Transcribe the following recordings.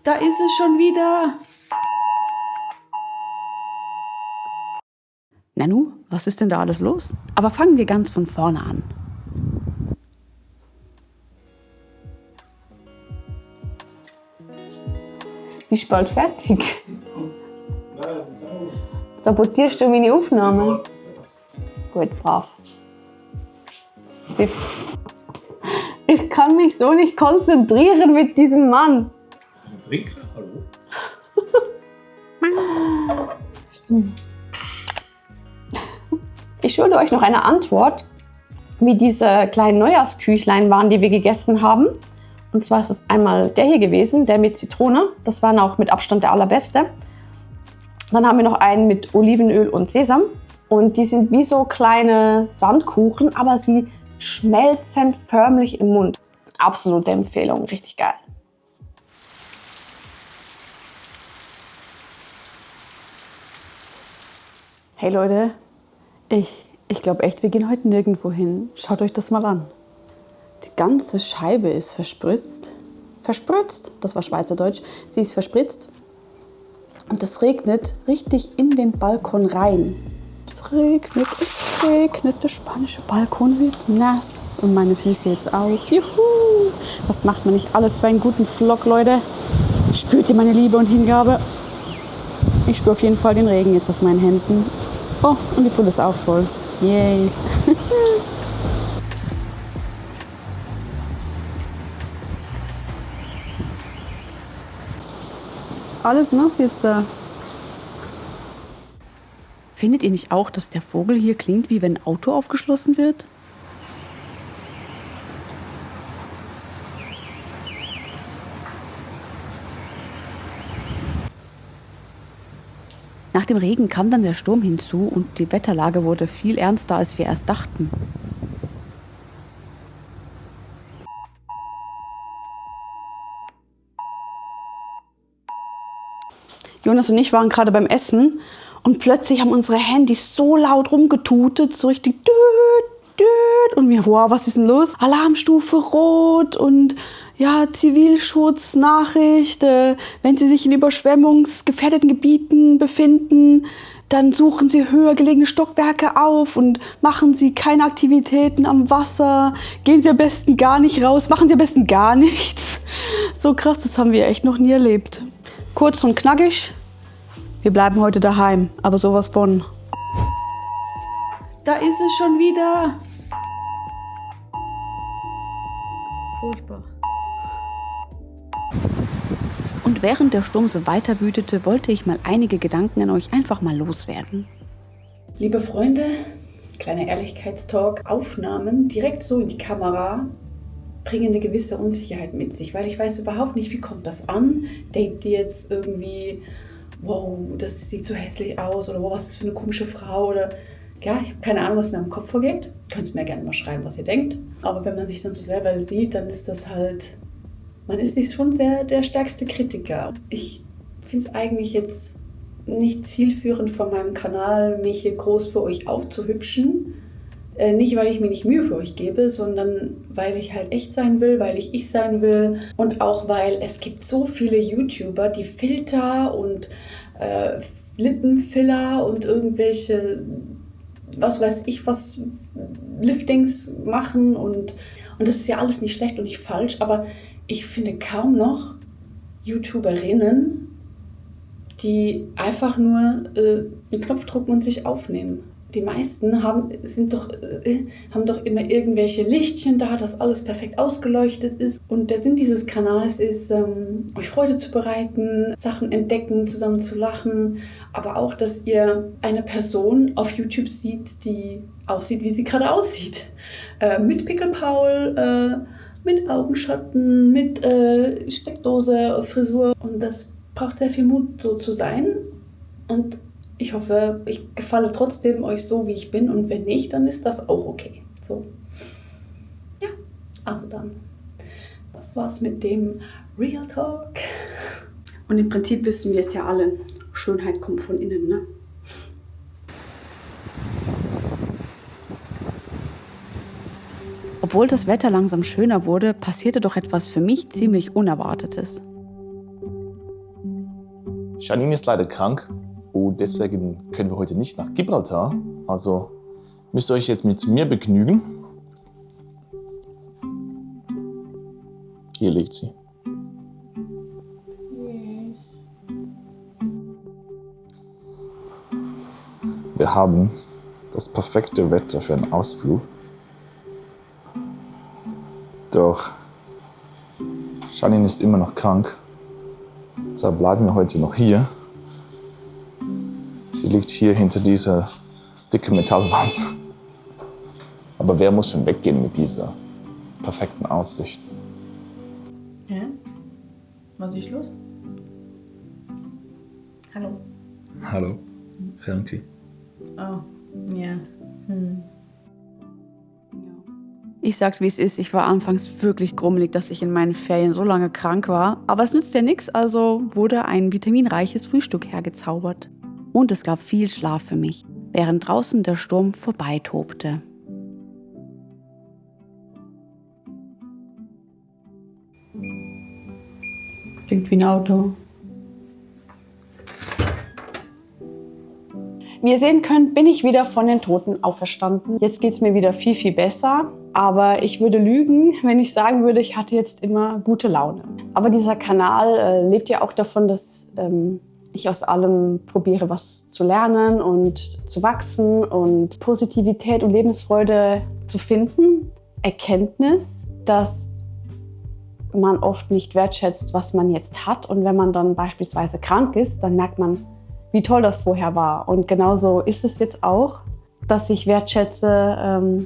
Da ist es schon wieder. Nanu, was ist denn da alles los? Aber fangen wir ganz von vorne an. Bist bald fertig? Sabotierst du meine Aufnahme? Gut, brav. Sitz. Ich kann mich so nicht konzentrieren mit diesem Mann. Trinken? Hallo? Ich schulde euch noch eine Antwort, wie diese kleinen Neujahrsküchlein waren, die wir gegessen haben. Und zwar ist es einmal der hier gewesen, der mit Zitrone. Das war auch mit Abstand der allerbeste. Dann haben wir noch einen mit Olivenöl und Sesam. Und die sind wie so kleine Sandkuchen, aber sie schmelzen förmlich im Mund. Absolute Empfehlung, richtig geil. Hey Leute, ich glaube echt, wir gehen heute nirgendwo hin. Schaut euch das mal an. Die ganze Scheibe ist verspritzt. Verspritzt, das war Schweizerdeutsch. Sie ist verspritzt. Und es regnet richtig in den Balkon rein. Es regnet. Der spanische Balkon wird nass. Und meine Füße jetzt auch. Juhu! Was macht man nicht alles für einen guten Vlog, Leute? Spürt ihr meine Liebe und Hingabe? Ich spüre auf jeden Fall den Regen jetzt auf meinen Händen. Oh, und die Pulle ist auch voll. Yay! Alles nass jetzt da. Findet ihr nicht auch, dass der Vogel hier klingt, wie wenn ein Auto aufgeschlossen wird? Nach dem Regen kam dann der Sturm hinzu und die Wetterlage wurde viel ernster, als wir erst dachten. Jonas und ich waren gerade beim Essen und plötzlich haben unsere Handys so laut rumgetutet, so richtig düt, düt. Und wir, wow, was ist denn los? Alarmstufe rot und ja, Zivilschutznachricht. Wenn Sie sich in überschwemmungsgefährdeten Gebieten befinden, dann suchen Sie höher gelegene Stockwerke auf und machen Sie keine Aktivitäten am Wasser. Gehen Sie am besten gar nicht raus, machen Sie am besten gar nichts. So krass, das haben wir echt noch nie erlebt. Kurz und knackig, wir bleiben heute daheim, aber sowas von. Da ist es schon wieder. Furchtbar. Und während der Sturm so weiter wütete, wollte ich mal einige Gedanken an euch einfach mal loswerden. Liebe Freunde, kleiner Ehrlichkeitstalk, Aufnahmen direkt so in die Kamera bringen eine gewisse Unsicherheit mit sich, weil ich weiß überhaupt nicht, wie kommt das an? Denkt ihr jetzt irgendwie, wow, das sieht so hässlich aus oder wow, was ist das für eine komische Frau oder ja, ich habe keine Ahnung, was in meinem Kopf vorgeht. Könnt ihr mir gerne mal schreiben, was ihr denkt. Aber wenn man sich dann so selber sieht, dann ist das halt, man ist nicht schon sehr der stärkste Kritiker. Ich finde es eigentlich jetzt nicht zielführend von meinem Kanal, mich hier groß für euch aufzuhübschen. Nicht, weil ich mir nicht Mühe für euch gebe, sondern weil ich halt echt sein will, weil ich sein will. Und auch, weil es gibt so viele YouTuber, die Filter und Lippenfiller und irgendwelche, was weiß ich, was Liftings machen. Und das ist ja alles nicht schlecht und nicht falsch, aber ich finde kaum noch YouTuberinnen, die einfach nur einen Knopf drücken und sich aufnehmen. Die meisten haben doch immer irgendwelche Lichtchen da, dass alles perfekt ausgeleuchtet ist. Und der Sinn dieses Kanals ist, euch Freude zu bereiten, Sachen entdecken, zusammen zu lachen. Aber auch, dass ihr eine Person auf YouTube seht, die aussieht, wie sie gerade aussieht. Mit Pickelpaul, mit Augenschatten, mit Steckdose, Frisur. Und das braucht sehr viel Mut, so zu sein. Und ich hoffe, ich gefalle trotzdem euch so, wie ich bin. Und wenn nicht, dann ist das auch okay. So. Ja, also dann. Das war's mit dem Real Talk. Und im Prinzip wissen wir es ja alle. Schönheit kommt von innen, ne? Obwohl das Wetter langsam schöner wurde, passierte doch etwas für mich ziemlich Unerwartetes. Janine ist leider krank und deswegen können wir heute nicht nach Gibraltar. Also müsst ihr euch jetzt mit mir begnügen. Hier liegt sie. Wir haben das perfekte Wetter für einen Ausflug. Doch Janine ist immer noch krank. Deshalb bleiben wir heute noch hier. Sie liegt hier hinter dieser dicken Metallwand. Aber wer muss schon weggehen mit dieser perfekten Aussicht? Hä? Was ist los? Hallo. Hallo, Renke. Oh, ja. Ich sag's wie es ist, ich war anfangs wirklich grummelig, dass ich in meinen Ferien so lange krank war. Aber es nützt ja nichts, also wurde ein vitaminreiches Frühstück hergezaubert. Und es gab viel Schlaf für mich, während draußen der Sturm vorbeitobte. Klingt wie ein Auto. Wie ihr sehen könnt, bin ich wieder von den Toten auferstanden. Jetzt geht es mir wieder viel, viel besser. Aber ich würde lügen, wenn ich sagen würde, ich hatte jetzt immer gute Laune. Aber dieser Kanal lebt ja auch davon, dass ich aus allem probiere, was zu lernen und zu wachsen und Positivität und Lebensfreude zu finden. Erkenntnis, dass man oft nicht wertschätzt, was man jetzt hat. Und wenn man dann beispielsweise krank ist, dann merkt man, wie toll das vorher war. Und genauso ist es jetzt auch, dass ich wertschätze,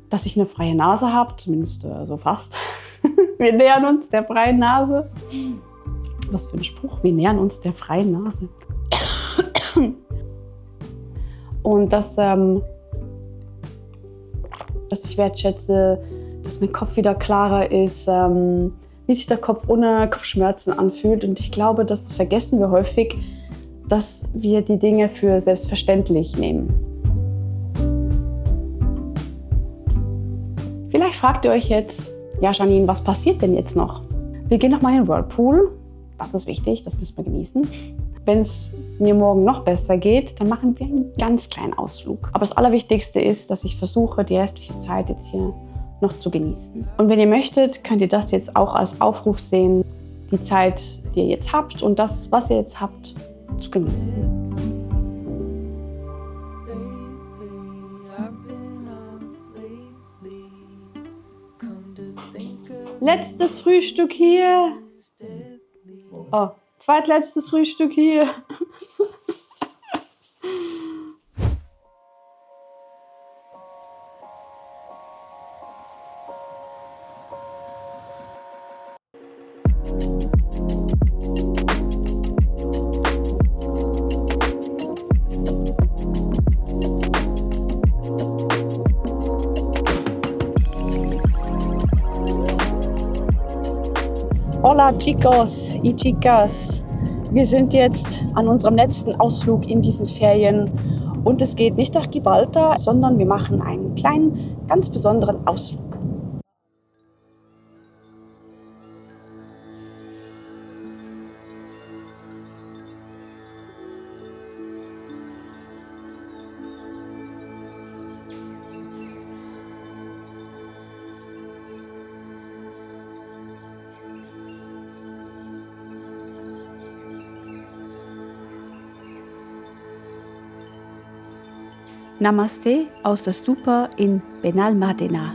dass ich eine freie Nase habe, zumindest so fast. Wir nähern uns der freien Nase. Was für ein Spruch, wir nähern uns der freien Nase. Und dass ich wertschätze, dass mein Kopf wieder klarer ist, wie sich der Kopf ohne Kopfschmerzen anfühlt. Und ich glaube, das vergessen wir häufig, dass wir die Dinge für selbstverständlich nehmen. Vielleicht fragt ihr euch jetzt, ja Janine, was passiert denn jetzt noch? Wir gehen nochmal in den Whirlpool, das ist wichtig, das müssen wir genießen. Wenn es mir morgen noch besser geht, dann machen wir einen ganz kleinen Ausflug. Aber das Allerwichtigste ist, dass ich versuche, die restliche Zeit jetzt hier noch zu genießen. Und wenn ihr möchtet, könnt ihr das jetzt auch als Aufruf sehen, die Zeit, die ihr jetzt habt und das, was ihr jetzt habt, zu genießen. Letztes Frühstück hier. Oh, zweitletztes Frühstück hier. Hola chicos y chicas. Wir sind jetzt an unserem letzten Ausflug in diesen Ferien und es geht nicht nach Gibraltar, sondern wir machen einen kleinen, ganz besonderen Ausflug. Namaste aus der Stupa in Benalmádena.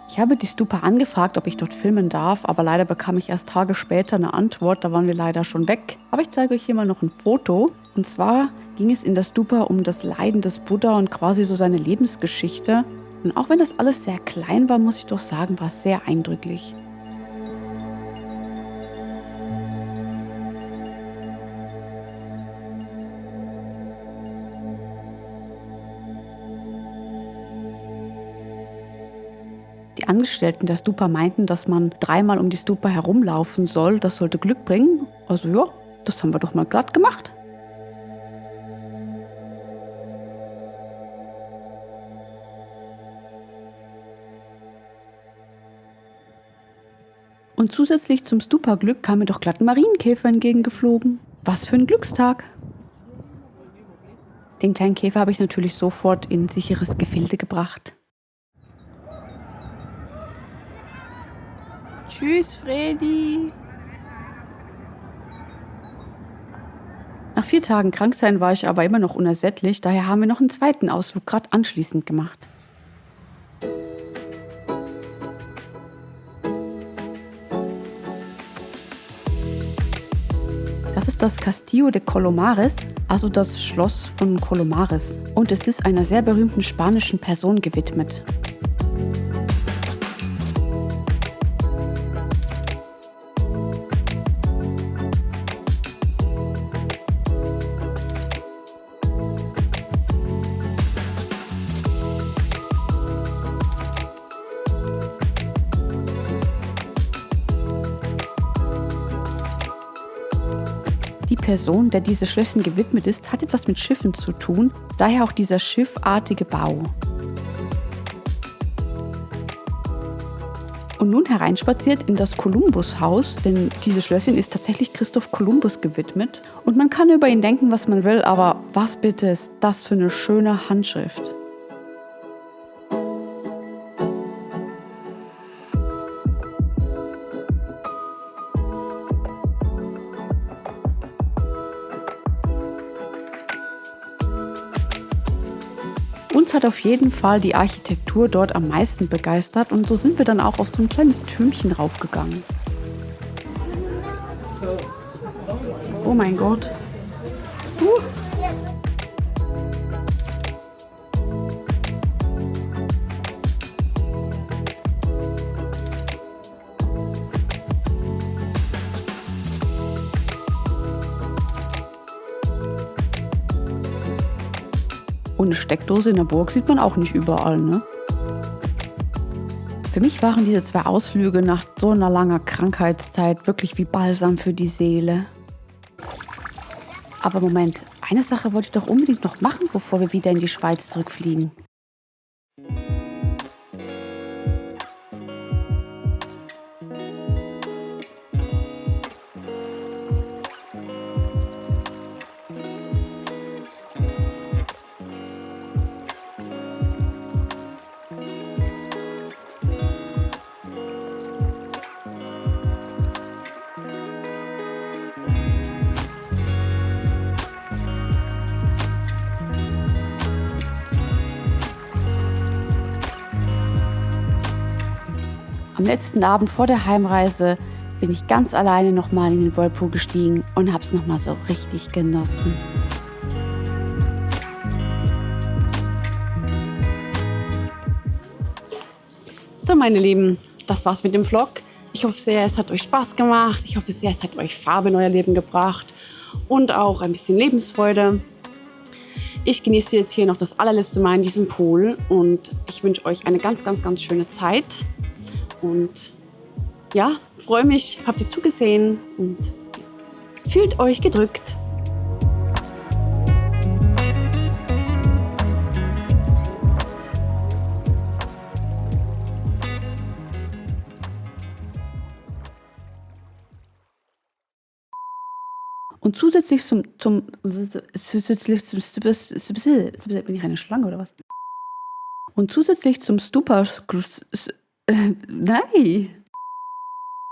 Ich habe die Stupa angefragt, ob ich dort filmen darf, aber leider bekam ich erst Tage später eine Antwort, da waren wir leider schon weg. Aber ich zeige euch hier mal noch ein Foto. Und zwar ging es in der Stupa um das Leiden des Buddha und quasi so seine Lebensgeschichte. Und auch wenn das alles sehr klein war, muss ich doch sagen, war es sehr eindrücklich. die Angestellten der Stupa meinten, dass man 3-mal um die Stupa herumlaufen soll. Das sollte Glück bringen. Also ja, das haben wir doch mal glatt gemacht. Und zusätzlich zum Stupa-Glück kam mir doch glatt ein Marienkäfer entgegengeflogen. Was für ein Glückstag! Den kleinen Käfer habe ich natürlich sofort in sicheres Gefilde gebracht. Tschüss, Fredi! Nach 4 Tagen Kranksein war ich aber immer noch unersättlich, daher haben wir noch einen zweiten Ausflug gerade anschließend gemacht. Das ist das Castillo de Colomares, also das Schloss von Colomares. Und es ist einer sehr berühmten spanischen Person gewidmet. Die Person, der dieses Schlösschen gewidmet ist, hat etwas mit Schiffen zu tun, daher auch dieser schiffartige Bau. Und nun hereinspaziert in das Kolumbushaus, denn dieses Schlösschen ist tatsächlich Christoph Kolumbus gewidmet. Und man kann über ihn denken, was man will, aber was bitte ist das für eine schöne Handschrift? Uns hat auf jeden Fall die Architektur dort am meisten begeistert und so sind wir dann auch auf so ein kleines Türmchen raufgegangen. Oh mein Gott. Und eine Steckdose in der Burg sieht man auch nicht überall, ne? Für mich waren diese 2 Ausflüge nach so einer langen Krankheitszeit wirklich wie Balsam für die Seele. Aber Moment, eine Sache wollte ich doch unbedingt noch machen, bevor wir wieder in die Schweiz zurückfliegen. Am letzten Abend vor der Heimreise bin ich ganz alleine nochmal in den Whirlpool gestiegen und hab's nochmal so richtig genossen. So, meine Lieben, das war's mit dem Vlog. Ich hoffe sehr, es hat euch Spaß gemacht. Ich hoffe sehr, es hat euch Farbe in euer Leben gebracht und auch ein bisschen Lebensfreude. Ich genieße jetzt hier noch das allerletzte Mal in diesem Pool und ich wünsche euch eine ganz, ganz, ganz schöne Zeit. Und ja, freue mich, habt ihr zugesehen und fühlt euch gedrückt. Und zusätzlich bin ich eine Schlange oder was? Und zusätzlich zum Stupa... Nein!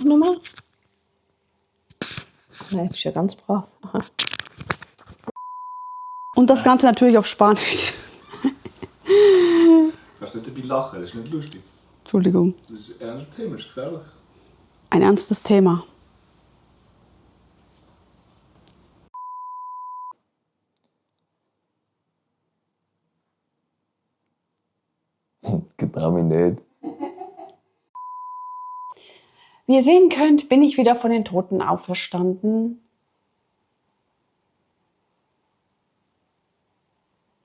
Nochmal? Nein, ist ja ganz brav. Aha. Und das Ganze natürlich auf Spanisch. Du kannst nicht dabei lachen, das ist nicht lustig. Entschuldigung. Das ist ein ernstes Thema, das ist gefährlich. Ein ernstes Thema. Getrau mich nicht. Wie ihr sehen könnt, bin ich wieder von den Toten auferstanden.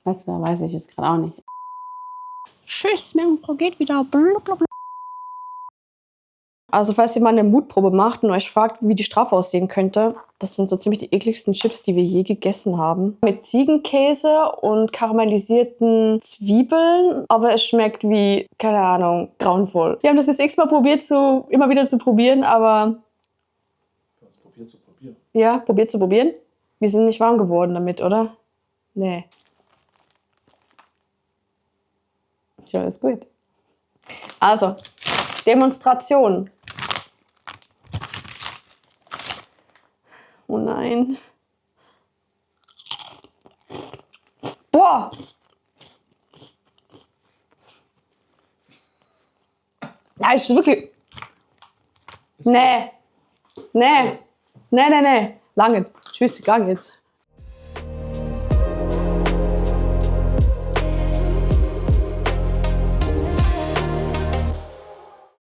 Weißt du, da weiß ich jetzt gerade auch nicht. Tschüss, Meerjungfrau geht wieder. Blablabla. Also falls ihr mal eine Mutprobe macht und euch fragt, wie die Strafe aussehen könnte, das sind so ziemlich die ekligsten Chips, die wir je gegessen haben. Mit Ziegenkäse und karamellisierten Zwiebeln, aber es schmeckt wie, keine Ahnung, grauenvoll. Wir haben das jetzt x-mal probiert, immer wieder zu probieren, aber... Ja, probiert zu probieren. Wir sind nicht warm geworden damit, oder? Nee. Ist ja alles gut. Also, Demonstration. Oh nein. Boah! Ja, ist wirklich... Nee. Nee. Nee. Lange. Tschüss, gang jetzt.